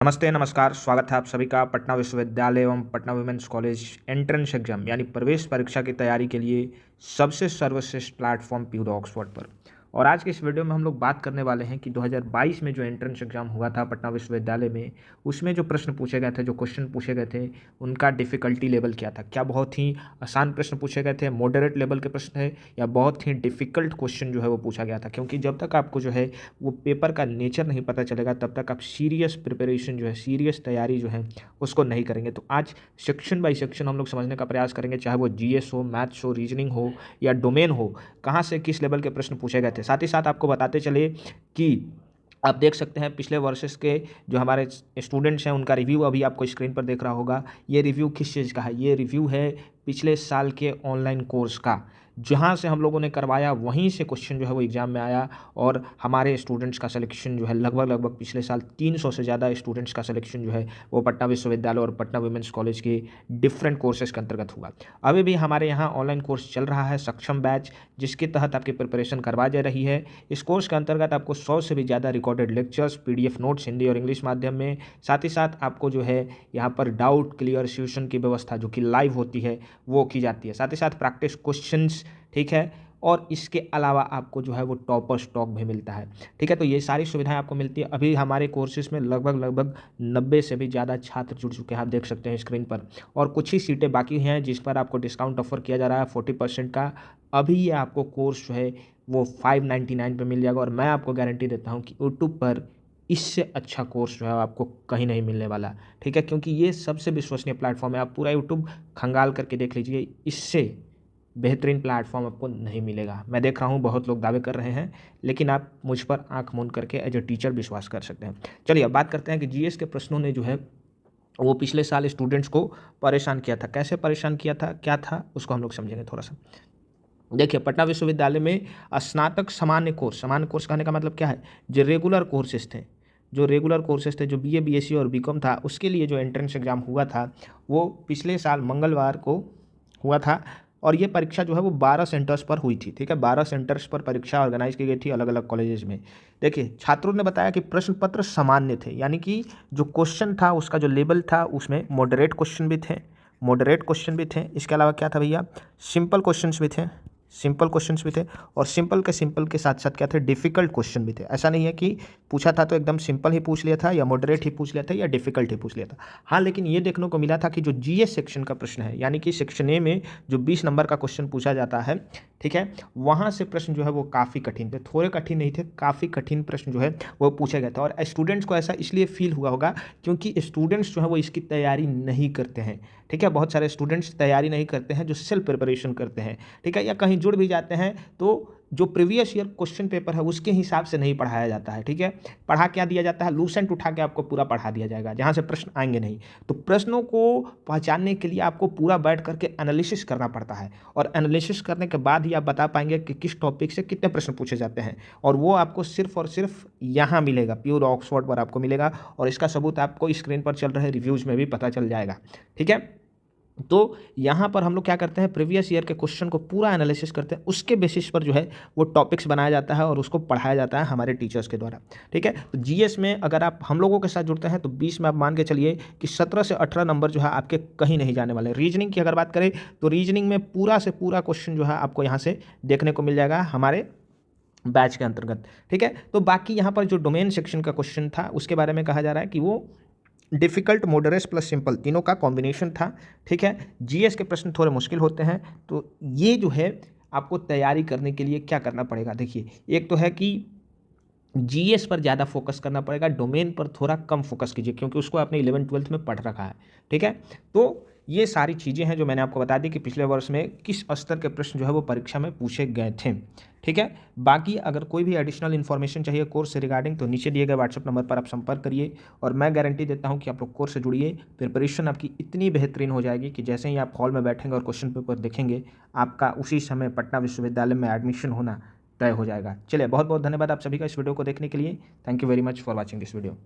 नमस्ते नमस्कार, स्वागत है आप सभी का पटना विश्वविद्यालय एवं Patna women's college entrance exam यानी प्रवेश परीक्षा की तैयारी के लिए सबसे सर्वश्रेष्ठ प्लेटफॉर्म प्यूरो ऑक्सफोर्ड पर। और आज के इस वीडियो में हम लोग बात करने वाले हैं कि 2022 में जो एंट्रेंस एग्जाम हुआ था पटना विश्वविद्यालय में, उसमें जो प्रश्न पूछे गए थे, जो क्वेश्चन पूछे गए थे, उनका डिफ़िकल्टी लेवल क्या था। क्या बहुत ही आसान प्रश्न पूछे गए थे, मॉडरेट लेवल के प्रश्न थे, या बहुत ही डिफ़िकल्ट क्वेश्चन जो है वो पूछा गया था। क्योंकि जब तक आपको जो है वो पेपर का नेचर नहीं पता चलेगा तब तक आप सीरियस प्रिपरेशन जो है, सीरियस तैयारी जो है उसको नहीं करेंगे। तो आज सेक्शन बाय सेक्शन हम लोग समझने का प्रयास करेंगे, चाहे वो जीएस हो, मैथ्स हो, रीजनिंग हो या डोमेन हो, कहाँ से किस लेवल के प्रश्न पूछे गए थे। साथ ही साथ आपको बताते चले कि आप देख सकते हैं पिछले वर्षेस के जो हमारे स्टूडेंट्स हैं उनका रिव्यू अभी आपको स्क्रीन पर देख रहा होगा। ये रिव्यू किस चीज़ का है? ये रिव्यू है पिछले साल के ऑनलाइन कोर्स का, जहाँ से हम लोगों ने करवाया वहीं से क्वेश्चन जो है वो एग्ज़ाम में आया। और हमारे स्टूडेंट्स का सिलेक्शन जो है लगभग पिछले साल 300 से ज़्यादा स्टूडेंट्स का सिलेक्शन जो है वो पटना विश्वविद्यालय और पटना वुमेन्स कॉलेज के डिफरेंट कोर्सेज़ के अंतर्गत हुआ। अभी भी हमारे यहाँ ऑनलाइन कोर्स चल रहा है सक्षम बैच, जिसके तहत आपकी प्रिपरेशन करवाई जा रही है। इस कोर्स के अंतर्गत आपको 100 से भी ज़्यादा recorded lectures, PDF notes Hindi और इंग्लिश माध्यम में, साथ ही साथ आपको जो है यहाँ पर डाउट क्लियर सॉल्यूशन की व्यवस्था जो कि लाइव होती है वो की जाती है। साथ ही साथ प्रैक्टिस क्वेश्चंस, ठीक है, और इसके अलावा आपको जो है वो टॉपर स्टॉक भी मिलता है। ठीक है, तो ये सारी सुविधाएं आपको मिलती है। अभी हमारे कोर्सेज में लगभग 90 से भी ज़्यादा छात्र जुड़ चुके हैं, आप देख सकते हैं स्क्रीन पर। और कुछ ही सीटें बाकी हैं जिस पर आपको डिस्काउंट ऑफर किया जा रहा है 40% का। अभी ये आपको कोर्स जो है वो 599 पे मिल जाएगा। और मैं आपको गारंटी देता हूँ कि यूट्यूब पर इससे अच्छा कोर्स जो है आपको कहीं नहीं मिलने वाला। ठीक है, क्योंकि ये सबसे विश्वसनीय प्लेटफॉर्म है। आप पूरा यूट्यूब खंगाल करके देख लीजिए, इससे बेहतरीन प्लेटफॉर्म आपको नहीं मिलेगा। मैं देख रहा हूँ बहुत लोग दावे कर रहे हैं, लेकिन आप मुझ पर आंख मूंद करके एज ए टीचर विश्वास कर सकते हैं। चलिए अब बात करते हैं कि जीएस के प्रश्नों ने जो है वो पिछले साल स्टूडेंट्स को परेशान किया था। कैसे परेशान किया था, क्या था, उसको हम लोग समझेंगे थोड़ा सा। देखिए, पटना विश्वविद्यालय में स्नातक सामान्य कोर्स कहने का मतलब क्या है? जो रेगुलर कोर्सेज थे, जो बीए, बीएससी और बीकॉम था, उसके लिए जो एंट्रेंस एग्ज़ाम हुआ था वो पिछले साल मंगलवार को हुआ था। और ये परीक्षा जो है वो 12 सेंटर्स पर हुई थी। ठीक है, 12 सेंटर्स पर परीक्षा ऑर्गेनाइज की गई थी अलग अलग कॉलेजेस में। देखिए, छात्रों ने बताया कि प्रश्न पत्र सामान्य थे, यानी कि जो क्वेश्चन था उसका जो लेवल था उसमें मॉडरेट क्वेश्चन भी थे। इसके अलावा क्या था भैया? सिंपल क्वेश्चंस भी थे। और सिंपल के साथ साथ क्या थे? डिफ़िकल्ट क्वेश्चन भी थे। ऐसा नहीं है कि पूछा था तो एकदम सिंपल ही पूछ लिया था, या मॉडरेट ही पूछ लिया था, या डिफ़िकल्ट ही पूछ लिया था। हाँ, लेकिन ये देखने को मिला था कि जो जीएस सेक्शन का प्रश्न है, यानी कि सेक्शन ए में जो 20 नंबर का क्वेश्चन पूछा जाता है, ठीक है, वहाँ से प्रश्न जो है वो काफ़ी कठिन थे। थोड़े कठिन नहीं थे, काफ़ी कठिन प्रश्न जो है वो पूछे गए थे। और स्टूडेंट्स को ऐसा इसलिए फील हुआ होगा क्योंकि स्टूडेंट्स जो है वो इसकी तैयारी नहीं करते हैं। ठीक है, बहुत सारे स्टूडेंट्स तैयारी नहीं करते हैं जो सेल्फ प्रिपरेशन करते हैं। ठीक है, या कहीं जुड़ भी जाते हैं तो जो प्रीवियस ईयर क्वेश्चन पेपर है उसके हिसाब से नहीं पढ़ाया जाता है। ठीक है, पढ़ा क्या दिया जाता है? लूसेंट उठा के आपको पूरा पढ़ा दिया जाएगा, जहाँ से प्रश्न आएंगे नहीं। तो प्रश्नों को पहचानने के लिए आपको पूरा बैठ करके एनालिसिस करना पड़ता है, और एनालिसिस करने के बाद ही आप बता पाएंगे कि किस टॉपिक से कितने प्रश्न पूछे जाते हैं। और वो आपको सिर्फ और सिर्फ यहाँ मिलेगा, प्योर ऑक्सफोर्ड पर आपको मिलेगा। और इसका सबूत आपको स्क्रीन पर चल रहे रिव्यूज़ में भी पता चल जाएगा। ठीक है, तो यहाँ पर हम लोग क्या करते हैं? प्रीवियस ईयर के क्वेश्चन को पूरा एनालिसिस करते हैं, उसके बेसिस पर जो है वो टॉपिक्स बनाया जाता है और उसको पढ़ाया जाता है हमारे टीचर्स के द्वारा। ठीक है, तो जीएस में अगर आप हम लोगों के साथ जुड़ते हैं तो 20 में आप मान के चलिए कि 17 से 18 नंबर जो है आपके कहीं नहीं जाने वाले। रीजनिंग की अगर बात करें तो रीजनिंग में पूरा से पूरा क्वेश्चन जो है आपको यहाँ से देखने को मिल जाएगा हमारे बैच के अंतर्गत। ठीक है, तो बाकी यहाँ पर जो डोमेन सेक्शन का क्वेश्चन था उसके बारे में कहा जा रहा है कि वो डिफ़िकल्ट, मॉडरेट प्लस सिंपल तीनों का कॉम्बिनेशन था। ठीक है, जीएस के प्रश्न थोड़े मुश्किल होते हैं। तो ये जो है आपको तैयारी करने के लिए क्या करना पड़ेगा? देखिए, एक तो है कि जीएस पर ज़्यादा फोकस करना पड़ेगा, डोमेन पर थोड़ा कम फोकस कीजिए क्योंकि उसको आपने 11th-12th में पढ़ रखा है। ठीक है, तो ये सारी चीज़ें हैं जो मैंने आपको बता दी कि पिछले वर्ष में किस स्तर के प्रश्न जो है वो परीक्षा में पूछे गए थे। ठीक है, बाकी अगर कोई भी एडिशनल इन्फॉर्मेशन चाहिए कोर्स से रिगार्डिंग तो नीचे दिए गए व्हाट्सएप नंबर पर आप संपर्क करिए। और मैं गारंटी देता हूँ कि आप लोग कोर्स से जुड़िए, प्रिपरेशन आपकी इतनी बेहतरीन हो जाएगी कि जैसे ही आप हॉल में बैठेंगे और क्वेश्चन पेपर देखेंगे, आपका उसी समय पटना विश्वविद्यालय में एडमिशन होना तय हो जाएगा। चलिए, बहुत बहुत धन्यवाद आप सभी का इस वीडियो को देखने के लिए। Thank you very much for watching this video.